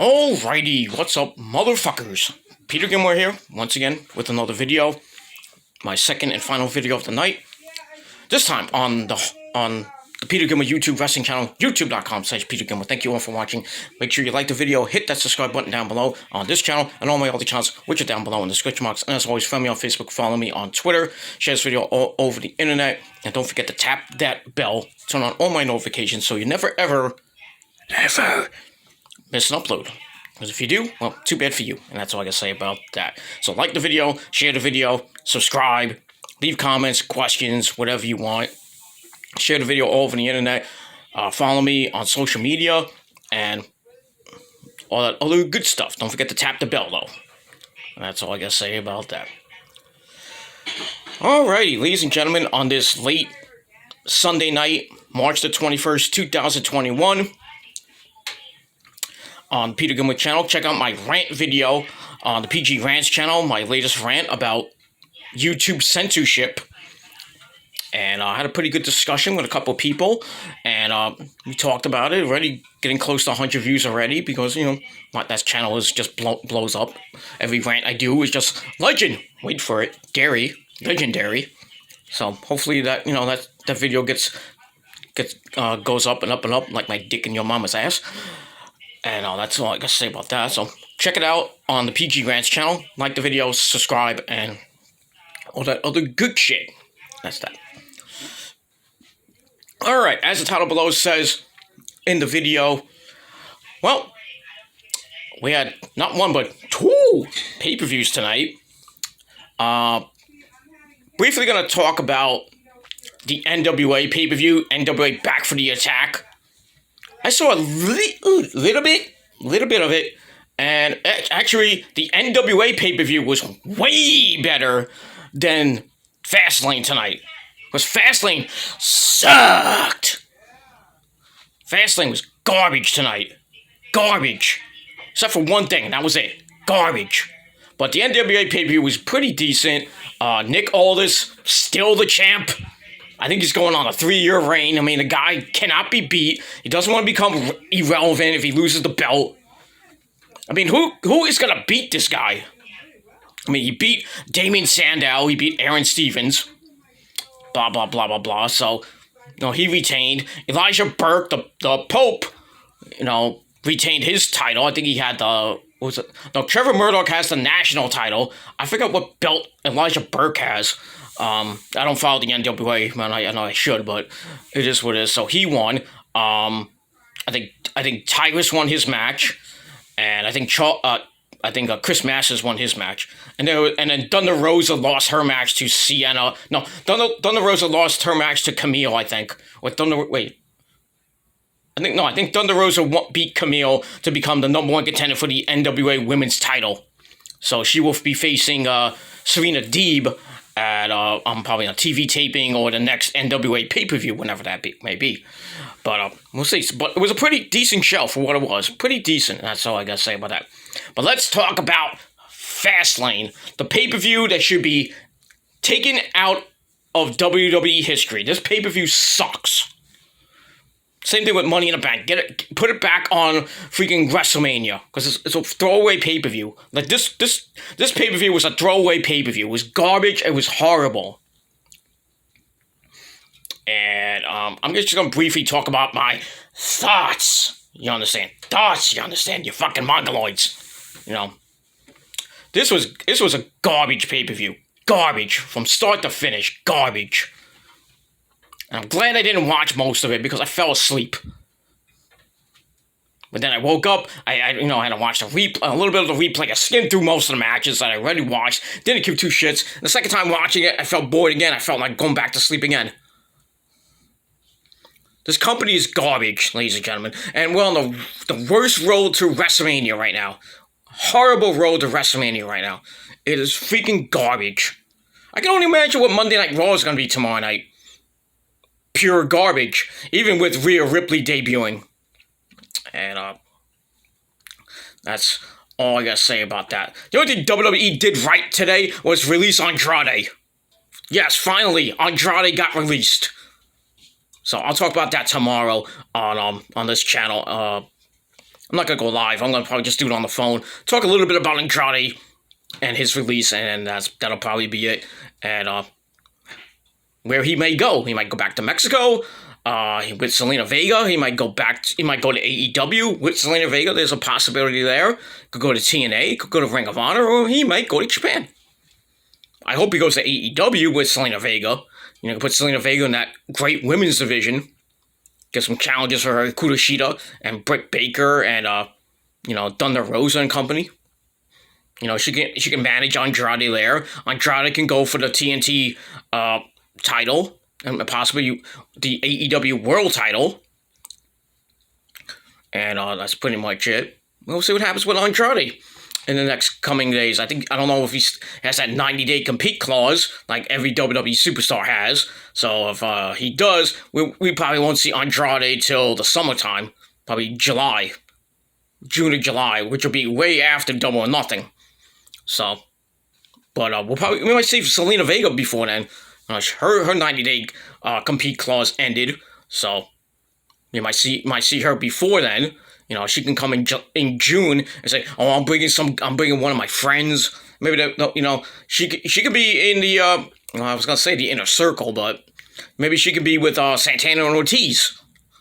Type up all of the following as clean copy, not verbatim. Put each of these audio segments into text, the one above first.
Alrighty, what's up, motherfuckers? Peter Gilmore here, once again, with another video. My second and final video of the night. This time on the Peter Gilmore YouTube wrestling channel, youtube.com/Peter Gilmore. Thank you all for watching. Make sure you like the video, hit that subscribe button down below on this channel and all my other channels, which are down below in the description box. And as always, friend me on Facebook, follow me on Twitter, share this video all over the internet, and don't forget to tap that bell, turn on all my notifications so you never ever miss an upload. Because if you do, well, too bad for you. And that's all I can say about that. So like the video, share the video, subscribe, leave comments, questions, whatever you want. Share the video all over the internet. Follow me on social media and all that other good stuff. Don't forget to tap the bell, though. And that's all I got to say about that. Alrighty, ladies and gentlemen, on this late Sunday night, March the 21st, 2021, on Peter Gilmore channel, check out my rant video on the PG Rants channel, my latest rant about YouTube censorship. And I had a pretty good discussion with a couple of people, and we talked about it, already getting close to 100 views already, because, you know, that channel is just blows up. Every rant I do is just legend. Wait for it. Legendary. So hopefully that, you know, that video goes up and up and up like my dick in your mama's ass. And that's all I gotta say about that. So check it out on the PG Rants channel. Like the video, subscribe, and all that other good shit. That's that. Alright, as the title below says in the video, well, we had not one but two pay-per-views tonight. Briefly gonna talk about the NWA pay-per-view, NWA Back for the Attack. I saw a little bit of it, and actually, the NWA pay-per-view was way better than Fastlane tonight. Because Fastlane sucked. Fastlane was garbage tonight. Garbage. Except for one thing, and that was it. Garbage. But the NWA pay-per-view was pretty decent. Nick Aldis, still the champ. I think he's going on a 3-year reign. I mean, the guy cannot be beat. He doesn't want to become irrelevant if he loses the belt. I mean, who is going to beat this guy? I mean, he beat Damien Sandow. He beat Aaron Stevens. Blah, blah, blah, blah, blah. So, you know, he retained. Elijah Burke, the Pope, you know, retained his title. I think he had the... What was it? No, Trevor Murdoch has the national title. I forget what belt Elijah Burke has. I don't follow the NWA, man. I know I should, but it is what it is. So he won. I think Tyrus won his match, and I think Chris Masters won his match, and then Thunder Rosa lost her match to Sienna. No, Thunder Rosa lost her match to Camille. I think. I think Thunder Rosa beat Camille to become the #1 contender for the NWA Women's title. So she will be facing Serena Deeb at probably a TV taping or the next NWA pay-per-view, whenever that may be. But we'll see. But it was a pretty decent show for what it was. Pretty decent. That's all I gotta say about that. But let's talk about Fastlane, the pay-per-view that should be taken out of WWE history. This pay-per-view sucks. Same thing with Money in the Bank. Put it back on freaking WrestleMania, because it's a throwaway pay-per-view. Like this pay-per-view was a throwaway pay-per-view. It was garbage. It was horrible. And I'm just gonna briefly talk about my thoughts. You understand? Thoughts. You understand? You fucking mongoloids. You know. This was a garbage pay-per-view. Garbage from start to finish. Garbage. I'm glad I didn't watch most of it because I fell asleep. But then I woke up, I had to watch a little bit of the replay. I skimmed through most of the matches that I already watched. Didn't give two shits. The second time watching it, I felt bored again. I felt like going back to sleep again. This company is garbage, ladies and gentlemen. And we're on the worst road to WrestleMania right now. Horrible road to WrestleMania right now. It is freaking garbage. I can only imagine what Monday Night Raw is going to be tomorrow night. Pure garbage, even with Rhea Ripley debuting. And that's all I gotta say about that. The only thing WWE did right today was release Andrade. Yes, finally, Andrade got released. So I'll talk about that tomorrow on this channel. I'm not gonna go live. I'm gonna probably just do it on the phone. Talk a little bit about Andrade and his release, and that'll probably be it. And where he may go. He might go back to Mexico with Zelina Vega. He might go back. He might go to AEW with Zelina Vega. There's a possibility there. Could go to TNA. Could go to Ring of Honor, or he might go to Japan. I hope he goes to AEW with Zelina Vega. You know, put Zelina Vega in that great women's division. Get some challenges for her, Kudoshita and Britt Baker and Thunder Rosa and company. You know, she can manage Andrade there. Andrade can go for the TNT title and possibly the AEW World title. And that's pretty much it. We'll see what happens with Andrade in the next coming days. I don't know if he has that 90-day compete clause like every WWE superstar has. So if he does, we probably won't see Andrade till the summertime, probably June or July, which will be way after Double or Nothing. So, but we might see Zelina Vega before then. Her 90-day compete clause ended, so you might see her before then. You know, she can come in June and say, "Oh, I'm bringing one of my friends." Maybe she could be in the I was gonna say the inner circle, but maybe she could be with Santana and Ortiz.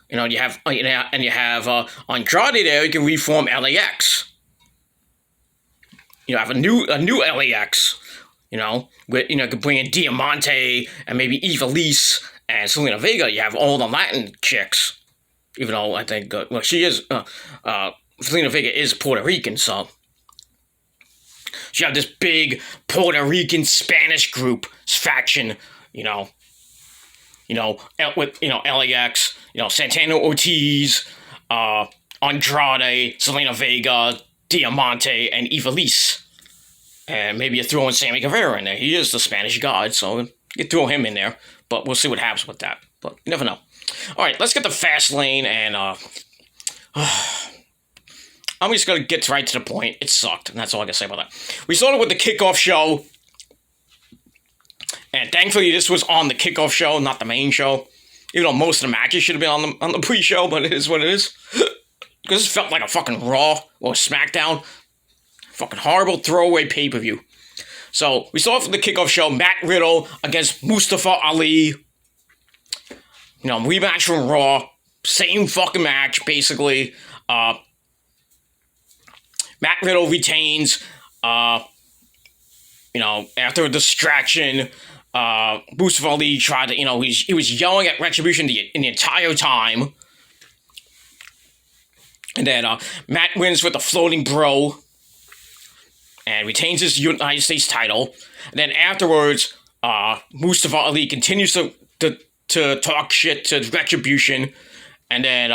You know, you have Andrade there. You can reform LAX. You know, have a new LAX. You know, could bring in Diamante and maybe Ivelisse and Zelina Vega. You have all the Latin chicks. Even though I think, she is, Zelina Vega is Puerto Rican, so. She have this big Puerto Rican Spanish group, faction, with, LAX, Santana Ortiz, Andrade, Zelina Vega, Diamante, and Ivelisse. And maybe you throw in Sammy Guevara in there. He is the Spanish god, so you throw him in there. But we'll see what happens with that. But you never know. All right, let's get to Fastlane, and I'm just going to get right to the point. It sucked, and that's all I can say about that. We started with the kickoff show, and thankfully this was on the kickoff show, not the main show. Even though most of the matches should have been on the pre-show, but it is what it is. Because this felt like a fucking Raw or SmackDown. Fucking horrible throwaway pay-per-view. So, we saw from the kickoff show, Matt Riddle against Mustafa Ali. Rematch from Raw. Same fucking match, basically. Matt Riddle retains. After a distraction, Mustafa Ali tried to, he was yelling at Retribution the entire time. And then Matt wins with the floating bro. And retains his United States title. And then afterwards, Mustafa Ali continues to talk shit to Retribution. And then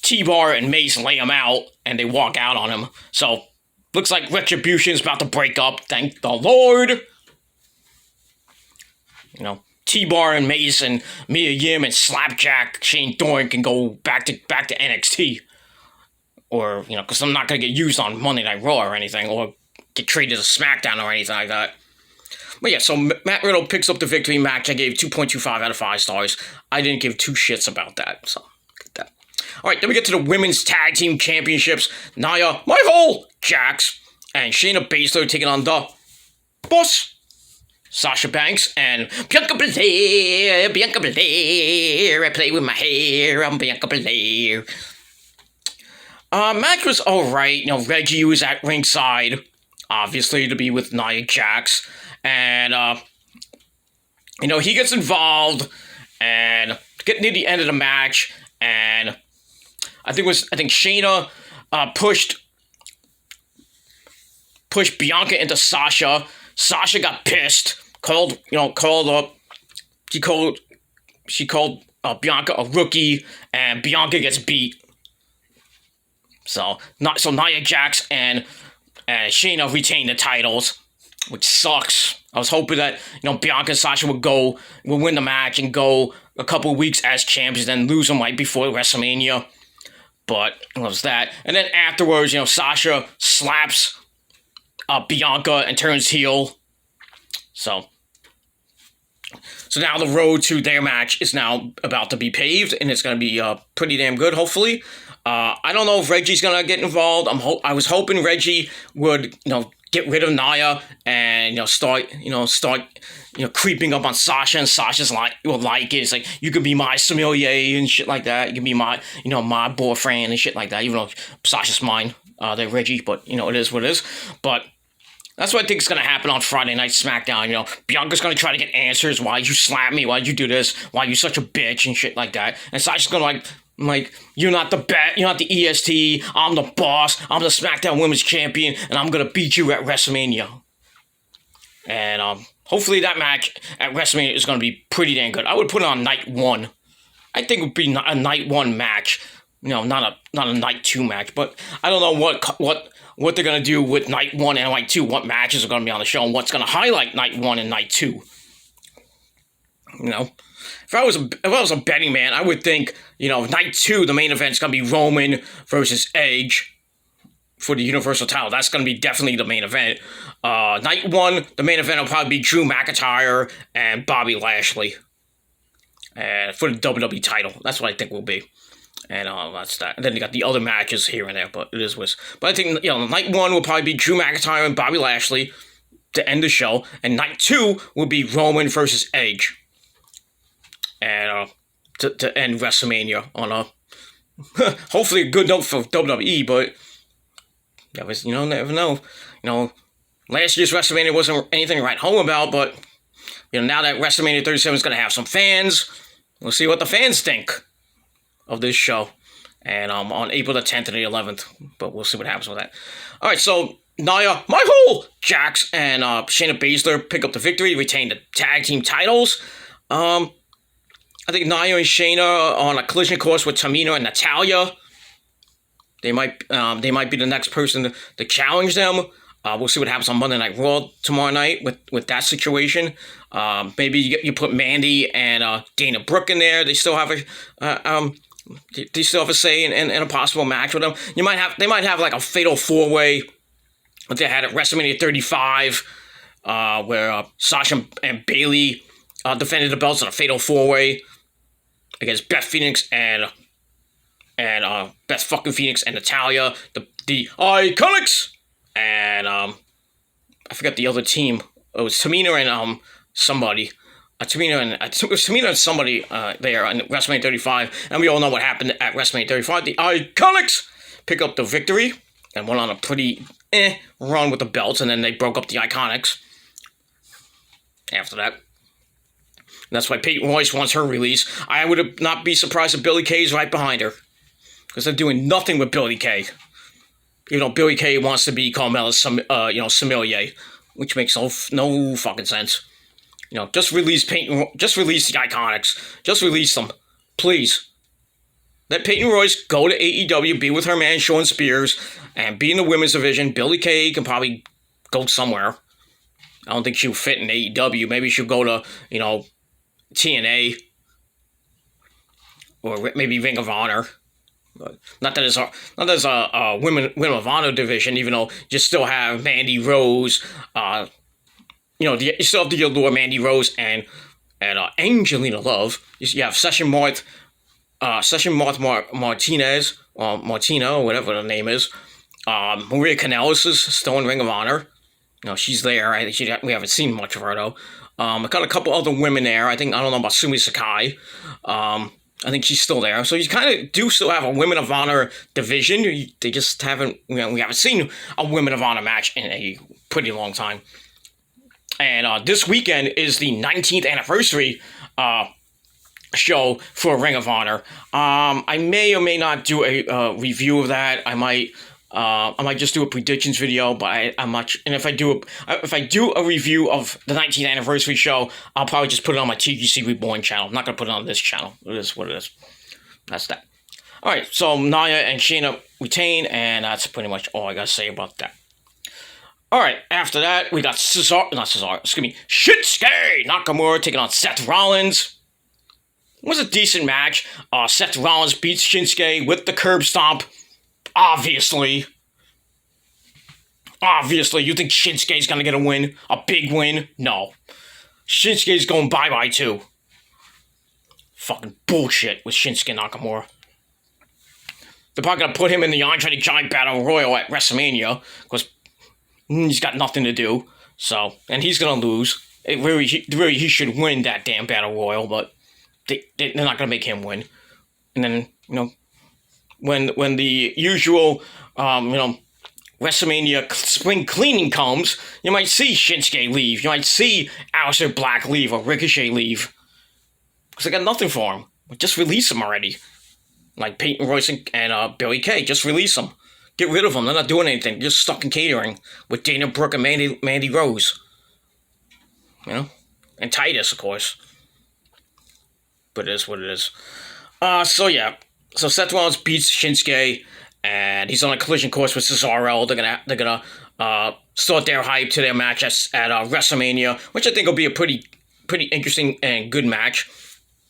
T-Bar and Mace lay him out. And they walk out on him. So, looks like Retribution's about to break up. Thank the Lord. T-Bar and Mace and Mia Yim and Slapjack, Shane Thorne can go back to NXT. Or, because I'm not going to get used on Monday Night Raw or anything, or get traded to SmackDown or anything like that. But yeah, so Matt Riddle picks up the victory match. I gave 2.25 out of 5 stars. I didn't give 2 shits about that, so get that. Alright, then we get to the Women's Tag Team Championships. Nia, Jax, and Shayna Baszler taking on the Boss, Sasha Banks, and Bianca Belair. I play with my hair, I'm Bianca Belair. Match was alright. Reggie was at ringside, obviously, to be with Nia Jax. And, he gets involved and get near the end of the match. And I think Shayna pushed Bianca into Sasha. Sasha got pissed. She called Bianca a rookie, and Bianca gets beat. So Nia Jax and Shayna retain the titles, which sucks. I was hoping that Bianca and Sasha would win the match and go a couple of weeks as champions, then lose them right before WrestleMania. But it was that. And then afterwards, Sasha slaps Bianca and turns heel. So now the road to their match is now about to be paved, and it's going to be pretty damn good, hopefully. I don't know if Reggie's gonna get involved. I was hoping Reggie would, get rid of Nia and start creeping up on Sasha, and Sasha's like will like it. It's like, you could be my sommelier and shit like that. You can be my my boyfriend and shit like that. Even though Sasha's mine, they're Reggie, but it is what it is. But that's what I think is going to happen on Friday Night SmackDown. Bianca's going to try to get answers. Why'd you slap me? Why'd you do this? Why are you such a bitch and shit like that? And Sasha's going to like, you're not the you're not the EST. I'm the boss. I'm the SmackDown Women's Champion, and I'm going to beat you at WrestleMania. And hopefully that match at WrestleMania is going to be pretty damn good. I would put it on night 1. I think it would be a night 1 match. Not a night 2 match. But I don't know what they're going to do with night 1 and night 2, what matches are going to be on the show, and what's going to highlight night 1 and night 2. If I was a betting man, I would think, night 2, the main event's going to be Roman versus Edge for the Universal title. That's going to be definitely the main event. Night 1, the main event will probably be Drew McIntyre and Bobby Lashley for the WWE title. That's what I think will be. And that's that. And then you got the other matches here and there, but it is what. But I think night 1 will probably be Drew McIntyre and Bobby Lashley to end the show, and night 2 will be Roman versus Edge, and to end WrestleMania on a hopefully a good note for WWE. But never know. Last year's WrestleMania wasn't anything to write home about, but now that WrestleMania 37 is going to have some fans, we'll see what the fans think of this show, and on April the 10th and the 11th, but we'll see what happens with that. All right, so Nia, Jax, and Shayna Baszler pick up the victory, retain the tag team titles. I think Nia and Shayna on a collision course with Tamina and Natalya. They might be the next person to challenge them. We'll see what happens on Monday Night Raw tomorrow night with that situation. Maybe you put Mandy and Dana Brooke in there. They still have a say in a possible match with them. They might have like a fatal 4-way that they had at WrestleMania 35, where Sasha and Bayley defended the belts in a fatal 4-way against Beth Phoenix and Beth fucking Phoenix and Natalya, the Iconics, and I forgot the other team. It was Tamina and somebody. Tamina and somebody there on WrestleMania 35, and we all know what happened at WrestleMania 35. The Iconics pick up the victory and went on a pretty run with the belts, and then they broke up the Iconics after that. And that's why Peyton Royce wants her release. I would not be surprised if Billie Kay is right behind her, because they're doing nothing with Billie Kay. Even though Billie Kay wants to be Carmella's sommelier, which makes no fucking sense. Just release Peyton. Just release the Iconics. Just release them, please. Let Peyton Royce go to AEW, be with her man Shawn Spears, and be in the women's division. Billie Kay can probably go somewhere. I don't think she'll fit in AEW. Maybe she'll go to TNA or maybe Ring of Honor. But not that it's a women of honor division, even though you still have Mandy Rose. You still have the allure Mandy Rose and Angelina Love. You have Session Martinez, or Martina, or whatever the name is. Maria Kanellis is still in Ring of Honor. She's there. We haven't seen much of her though. I got a couple other women there. I don't know about Sumi Sakai. I think she's still there. So you kind of do still have a Women of Honor division. They just haven't, we haven't seen a Women of Honor match in a pretty long time. And this weekend is the 19th anniversary show for Ring of Honor. I may or may not do a review of that. I might just do a predictions video, but I'm not. And if I do a review of the 19th anniversary show, I'll probably just put it on my TGC Reborn channel. I'm not gonna put it on this channel. It is what it is. That's that. All right. So Nia and Shayna retain, and that's pretty much all I gotta say about that. All right. After that, we got Shinsuke Nakamura taking on Seth Rollins. It was a decent match. Seth Rollins beats Shinsuke with the curb stomp. Obviously, you think Shinsuke's gonna get a win? A big win? No. Shinsuke's going bye-bye too. Fucking bullshit with Shinsuke Nakamura. they're probably gonna put him in the Andre the Giant Battle Royal at WrestleMania because he's got nothing to do. So, and he's gonna lose. He should win that damn Battle Royal, but they're not gonna make him win. And then when the usual WrestleMania spring cleaning comes, you might see Shinsuke leave. You might see Aleister Black leave or Ricochet leave. Because they got nothing for him. Just release them already. Like Peyton Royce and Billy Kay. Just release them. Get rid of them. They're not doing anything. They're just stuck in catering with Dana Brooke and Mandy Rose. And Titus, of course. But it is what it is. So Seth Rollins beats Shinsuke, and he's on a collision course with Cesaro. They're gonna start their hype to their match at WrestleMania, which I think will be a pretty interesting and good match.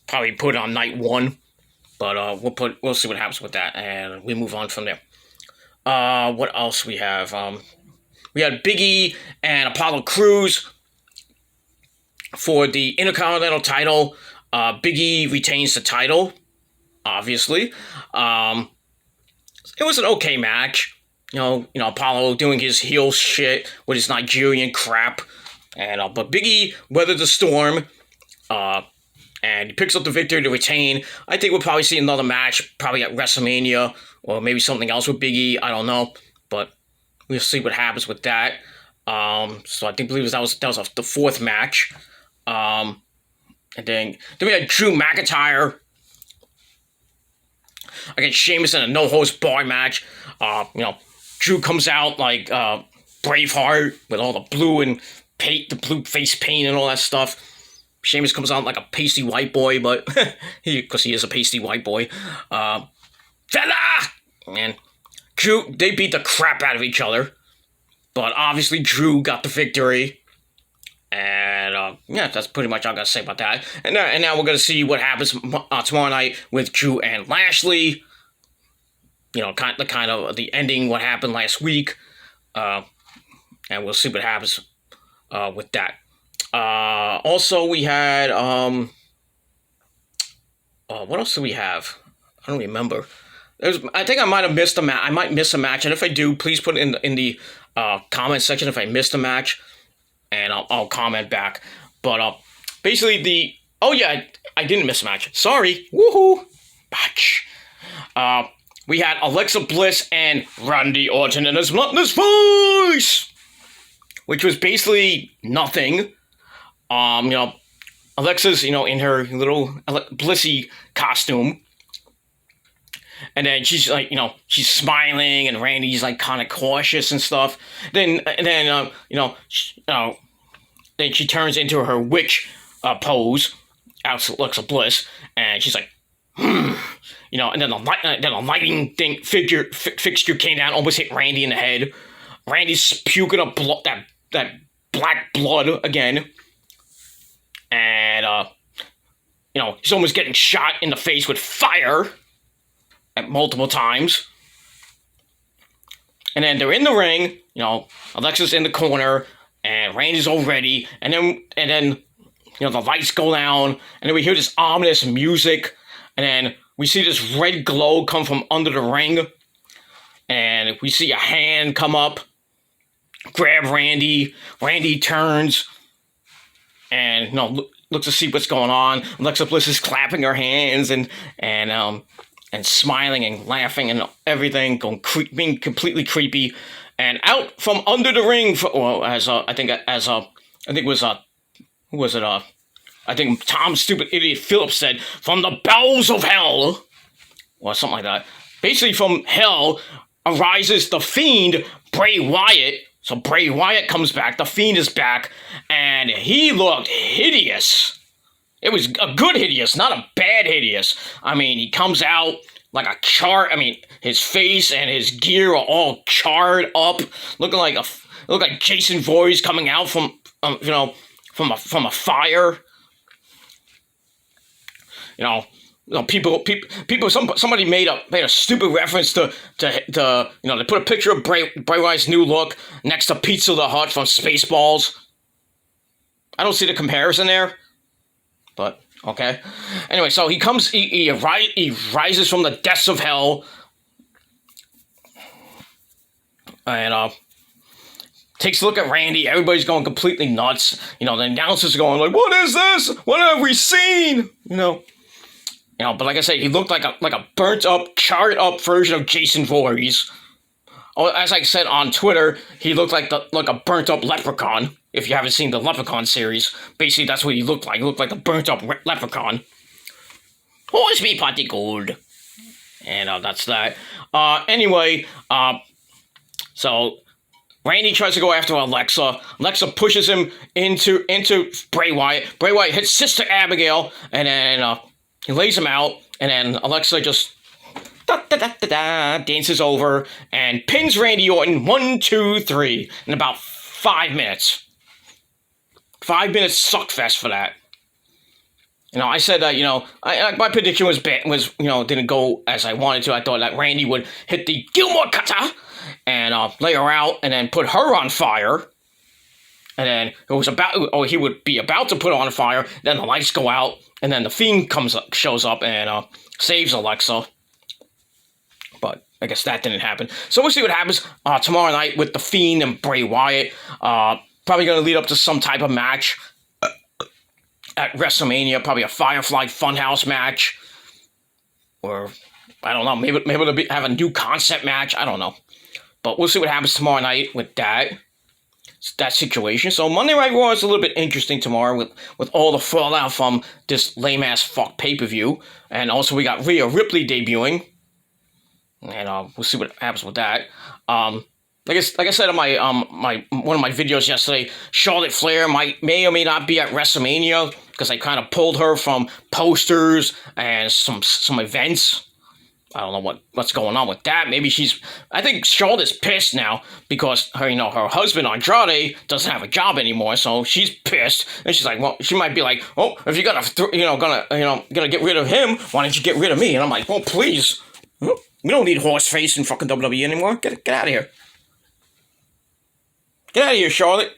Probably put it on night 1, but we'll see what happens with that, and we move on from there. What else we have? We had Big E and Apollo Crews for the Intercontinental title. Big E retains the title, obviously. It was an okay match. Apollo doing his heel shit with his Nigerian crap. But Big E weathered the storm. And he picks up the victory to retain. I think we'll probably see another match, probably at WrestleMania, or maybe something else with Big E. I don't know. But we'll see what happens with that. So I believe that was the 4th match. And then we had Drew McIntyre against Sheamus in a no-holds-barred match. Drew comes out like Braveheart with all the blue and paint, the blue face paint and all that stuff. Sheamus comes out like a pasty white boy, but because he is a pasty white boy. Fella! And Drew, they beat the crap out of each other. But obviously Drew got the victory. And that's pretty much all I got to say about that. And now we're going to see what happens tomorrow night with Drew and Lashley. Kind of the ending, what happened last week. And we'll see what happens with that. Also, we had, what else do we have? I don't remember. I think I might have missed a match. I might miss a match, and if I do, please put it in the comment section if I missed a match, and I'll comment back. But basically I didn't miss a match. Sorry. Woohoo! Batch. We had Alexa Bliss and Randy Orton in his monotonous voice, which was basically nothing. Alexa's, in her little Blissy costume. And then she's like, she's smiling, and Randy's like kind of cautious and stuff. Then she turns into her witch pose, Alexa Bliss, and she's like, and then the lighting fixture came down, almost hit Randy in the head. Randy's puking up that black blood again. And, he's almost getting shot in the face with fire at multiple times. And then they're in the ring, Alexa's in the corner, and Randy's all ready. And then the lights go down, and then we hear this ominous music. And then we see this red glow come from under the ring. And we see a hand come up, grab Randy. Randy turns and looks to see what's going on. Alexa Bliss is clapping her hands and smiling and laughing and everything, being completely creepy. And out from under the ring, I think Tom Stupid Idiot Phillips said, from the bowels of hell, or something like that. Basically, from hell arises the Fiend, Bray Wyatt. So Bray Wyatt comes back, the Fiend is back, and he looked hideous. It was a good hideous, not a bad hideous. I mean, he comes out like a his face and his gear are all charred up, looking like Jason Voorhees coming out from a fire. Somebody made a stupid reference to they put a picture of Bray Wyatt's new look next to Pizza the Hut from Spaceballs. I don't see the comparison there, but okay. Anyway, so he rises from the depths of hell, and takes a look at Randy. Everybody's going completely nuts. The announcers are going like, "What is this? What have we seen?" But like I said, he looked like a burnt up, charred up version of Jason Voorhees. Oh, as I said on Twitter, he looked like a burnt up leprechaun. If you haven't seen the Leprechaun series, basically that's what he looked like. He looked like a burnt up leprechaun. Always be potty gold. And that's that. Anyway, so Randy tries to go after Alexa. Alexa pushes him into Bray Wyatt. Bray Wyatt hits Sister Abigail, and then he lays him out, and then Alexa just dances over and pins Randy Orton 1, 2, 3 in about 5 minutes. 5 minutes suckfest for that. I said that, my prediction was didn't go as I wanted to. I thought that Randy would hit the Gilmore cutter and lay her out and then put her on fire. And then he would be about to put her on fire. Then the lights go out, and then the Fiend shows up and saves Alexa. But I guess that didn't happen. So we'll see what happens tomorrow night with the Fiend and Bray Wyatt. Probably going to lead up to some type of match at WrestleMania. Probably a Firefly Funhouse match. Or, I don't know, maybe they'll have a new concept match. I don't know. But we'll see what happens tomorrow night with that situation. So Monday Night Raw is a little bit interesting tomorrow with all the fallout from this lame-ass fuck pay-per-view. And also we got Rhea Ripley debuting. And we'll see what happens with that. Like I said in my one of my videos yesterday, Charlotte Flair may or may not be at WrestleMania because I kind of pulled her from posters and some events. I don't know what's going on with that. Maybe I think Charlotte's pissed now because her husband Andrade doesn't have a job anymore, so she's pissed. And she's like, well, she might be like, oh, if you're gonna get rid of him, why don't you get rid of me? And I'm like, well, please. We don't need Horseface in fucking WWE anymore. Get out of here. Get out of here, Charlotte.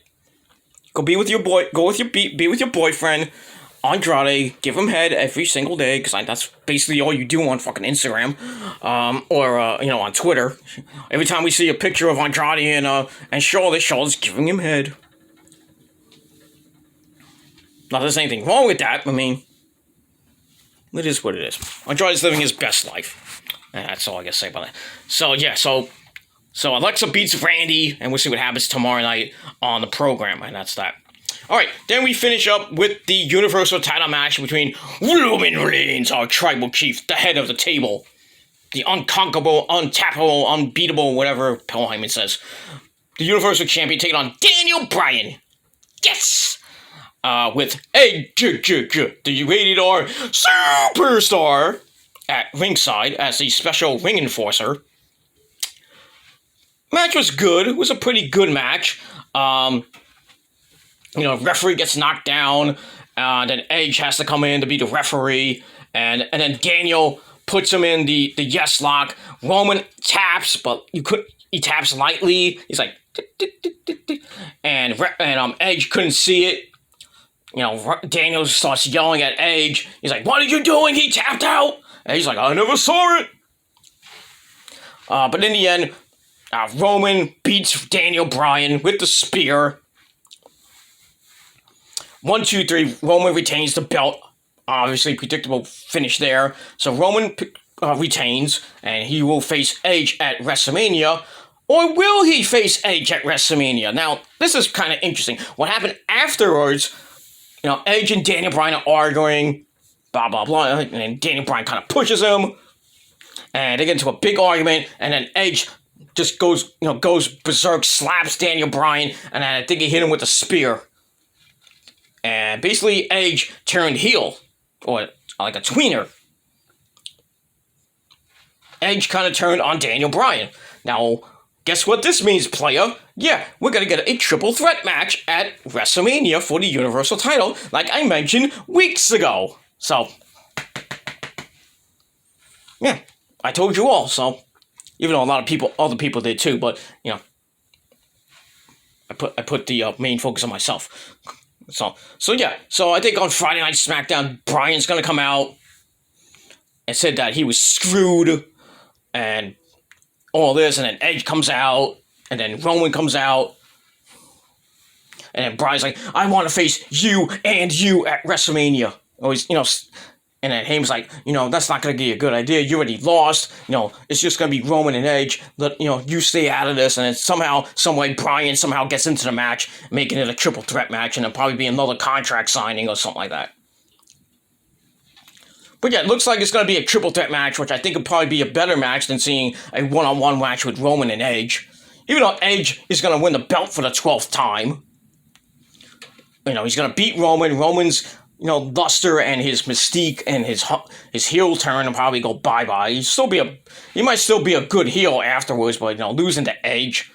Go be with your boy. Go with be with your boyfriend, Andrade. Give him head every single day, because that's basically all you do on fucking Instagram, or on Twitter. Every time we see a picture of Andrade and Charlotte's giving him head. Not that there's anything wrong with that. I mean, it is what it is. Andrade's living his best life. And that's all I gotta say about that. So yeah, so Alexa beats Randy, and we'll see what happens tomorrow night on the program, and that's that. Alright, then we finish up with the Universal title match between Roman Reigns, our tribal chief, the head of the table. The unconquerable, untappable, unbeatable, whatever Paul Heyman says. The Universal Champion taking on Daniel Bryan. Yes! With Edge, the rated R superstar, at ringside as the special ring enforcer. Match was good. It was a pretty good match. Referee gets knocked down. Then Edge has to come in to be the referee. And then Daniel puts him in the yes lock. Roman taps, but he taps lightly. He's like, and Edge couldn't see it. Daniel starts yelling at Edge. He's like, what are you doing? He tapped out. And he's like, I never saw it. But in the end, Roman beats Daniel Bryan with the spear. 1, 2, 3. Roman retains the belt. Obviously, predictable finish there. So Roman retains, and he will face Edge at WrestleMania. Or will he face Edge at WrestleMania? Now, this is kind of interesting. What happened afterwards, Edge and Daniel Bryan are arguing. Blah, blah, blah, and then Daniel Bryan kind of pushes him, and they get into a big argument, and then Edge just goes berserk, slaps Daniel Bryan, and then I think he hit him with a spear. And basically, Edge turned heel, or like a tweener. Edge kind of turned on Daniel Bryan. Now, guess what this means, player? Yeah, we're going to get a triple threat match at WrestleMania for the Universal title, like I mentioned weeks ago. So, yeah, I told you all. So, even though a lot of other people did too, but I put the main focus on myself. So yeah. So I think on Friday Night SmackDown, Bryan's gonna come out and said that he was screwed and all this, and then Edge comes out And then Roman comes out. And then Bryan's like, I want to face you and you at WrestleMania. Always, and then Heyman's like, that's not going to be a good idea. You already lost. It's just going to be Roman and Edge. You stay out of this. And then somehow, some way, Bryan somehow gets into the match, making it a triple threat match, and it'll probably be another contract signing or something like that. But yeah, it looks like it's going to be a triple threat match, which I think would probably be a better match than seeing a one-on-one match with Roman and Edge. Even though Edge is going to win the belt for the 12th time. He's going to beat Roman. Roman's, luster and his mystique and his heel turn will probably go bye-bye. He might still be a good heel afterwards, but, losing to Edge.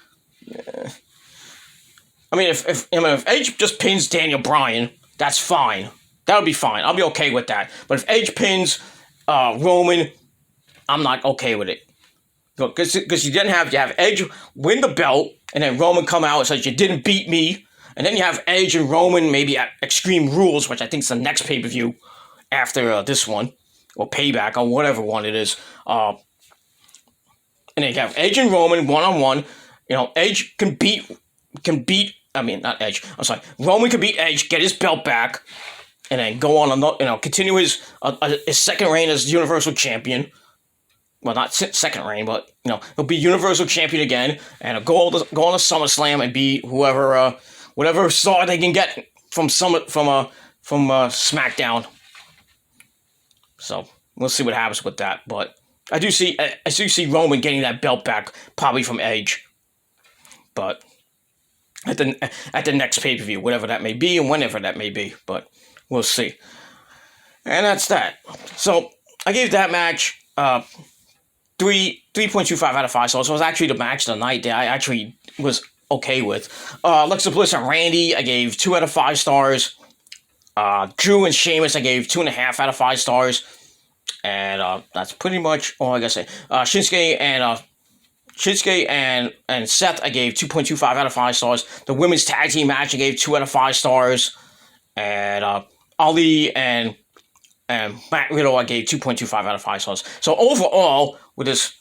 I mean, if Edge just pins Daniel Bryan, that's fine. That would be fine. I'll be okay with that. But if Edge pins Roman, I'm not okay with it. Because you have Edge win the belt, and then Roman come out and says, you didn't beat me. And then you have Edge and Roman maybe at Extreme Rules, which I think is the next pay-per-view after this one, or Payback, or whatever one it is. And then you have Edge and Roman one-on-one. Edge can beat, not Edge, I'm sorry. Roman can beat Edge, get his belt back, and then go on, continue his second reign as Universal Champion. Well, not second reign, but, he'll be Universal Champion again, and he'll go on to SummerSlam and be whatever star they can get from SmackDown. So we'll see what happens with that. But I do see Roman getting that belt back, probably from Edge. But at the next pay-per-view, whatever that may be and whenever that may be. But we'll see. And that's that. So I gave that match 3.25 out of 5 stars. So it was actually the match of the night that I actually was okay with. Alexa Bliss and Randy, I gave 2 out of 5 stars. Drew and Sheamus, I gave 2.5 out of 5 stars. And that's pretty much all I gotta say. Shinsuke and Seth, I gave 2.25 out of 5 stars. The women's tag team match, I gave 2 out of 5 stars. And Ali and Matt Riddle, I gave 2.25 out of 5 stars. So overall, with this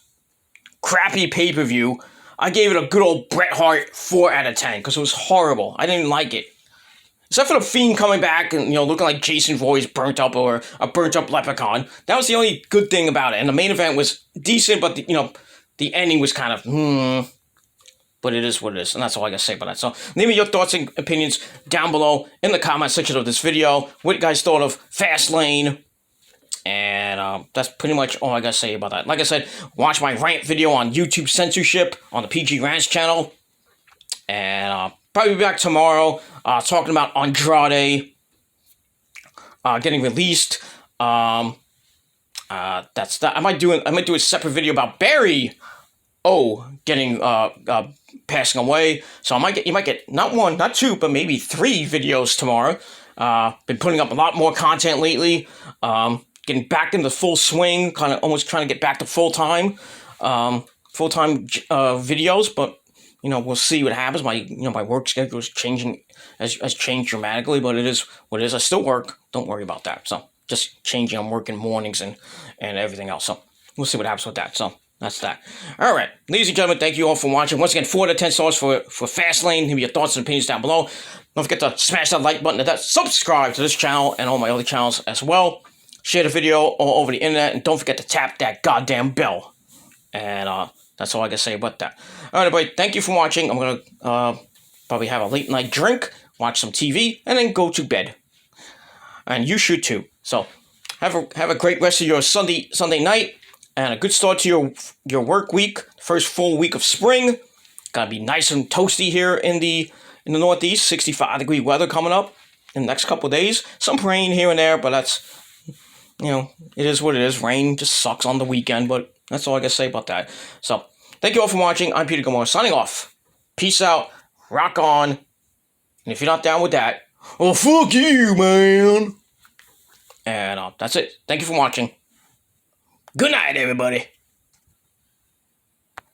crappy pay-per-view, I gave it a good old Bret Hart 4 out of 10 because it was horrible. I didn't like it. Except for the Fiend coming back and, looking like Jason Voorhees burnt up or a burnt up leprechaun. That was the only good thing about it. And the main event was decent, but, the ending was kind of, But it is what it is. And that's all I got to say about that. So leave me your thoughts and opinions down below in the comment section of this video. What you guys thought of Fastlane. And that's pretty much all I got to say about that. Like I said, watch my rant video on YouTube censorship on the PG Rants channel. And probably be back tomorrow talking about Andrade getting released. That's that. I might do a separate video about Barry getting passing away. So you might get not 1, not 2, but maybe 3 videos tomorrow. Been putting up a lot more content lately. Getting back into full swing, kind of almost trying to get back to full-time videos, but we'll see what happens. My work schedule is changing, has changed dramatically, but it is what it is. I still work. Don't worry about that. So just changing. I'm working mornings and everything else. So we'll see what happens with that. So that's that. All right, ladies and gentlemen, thank you all for watching. Once again, 4 out of 10 stars for Fastlane. Leave me your thoughts and opinions down below. Don't forget to smash that like button and subscribe to this channel and all my other channels as well. Share the video all over the internet, and don't forget to tap that goddamn bell. And that's all I can say about that. All right, everybody, thank you for watching. I'm going to probably have a late night drink, watch some TV, and then go to bed. And you should too. So have a great rest of your Sunday night, and a good start to your work week. First full week of spring. Gotta be nice and toasty here in the Northeast. 65-degree weather coming up in the next couple of days. Some rain here and there, but that's... it is what it is. Rain just sucks on the weekend, but that's all I gotta say about that. So, thank you all for watching. I'm Peter Gilmore, signing off. Peace out. Rock on. And if you're not down with that, well, fuck you, man. And that's it. Thank you for watching. Good night, everybody.